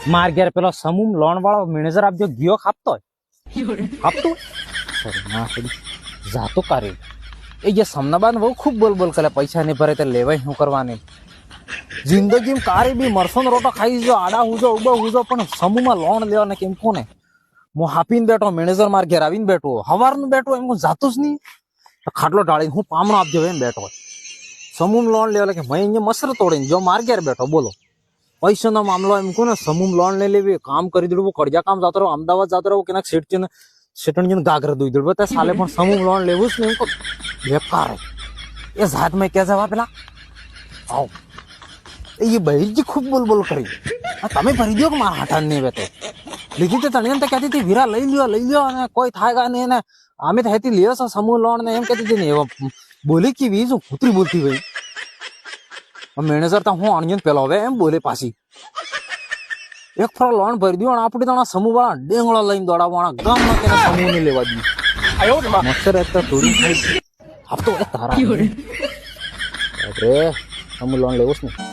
માર ઘેર પેલો સમૂહ લોન વાળો મેનેજર આપજો ગયો ખાપતો ખાપતો ના જાતો કરે એ જે સમનાબાદ બહુ ખૂબ બોલ બોલ કરે પૈસા નહીં ભરે તો લેવાય શું કરવાની જિંદગીમાં કારે બી મરસો નો રોટો ખાઈ જો આડા હુજો ઉબો હુજો પણ સમૂહમાં લોન લેવા ને કેમ કોને હું હાપીને બેઠો મેનેજર માર ઘેર આવીને બેઠો હવારનું બેઠો એમ હું જાતું જ નહીં ખાટલો ઢાળીને હું પામણો આપજો એમ બેઠો સમૂહ લોન લેવા કે મેં અહીંયા મસર તોડીને જો માર ઘેર બેઠો બોલો પૈસાનો મામલો એમ કહું ને સમૂહ લોન લઈ લેવી કામ કરી દેવું કડિયા કામ જતો રહો અમદાવાદ જતો રહો કે શેઠણ ગાગર દુઈ દેવું તે સાલે પણ સમૂહ લોન લેવું જ નહીં એમ બેકાર એ જાત મેં ક્યાં જવા પેલા આવ એ બહેરજી ખૂબ બોલ બોલ કરી તમે ભરી દો કે મારા હાથા નહીં બેઠો લીધી તો તને તો કહેતી હતી વીરા લઈ લ્યો અને કોઈ થાય નહીં ને અમે તો હેતી લ્યો છો સમૂહ લોન ને એમ કહેતી હતી ને એવા બોલી કેવી શું કૂતરી બોલતી ભાઈ મેનેજર તો હું અણિયન પેલો હવે એમ બોલે પાછી એક ફરો લોન ભરી દો અને આપણે તો સમૂહ વાળા ડેંગળો લઈને દોડાવવાના ગામમાં તેને સમૂહ ને લેવા દઈએ મચ્છર તો થોડી આપતો તારા અરે સમૂહ લોન લેવું જ ને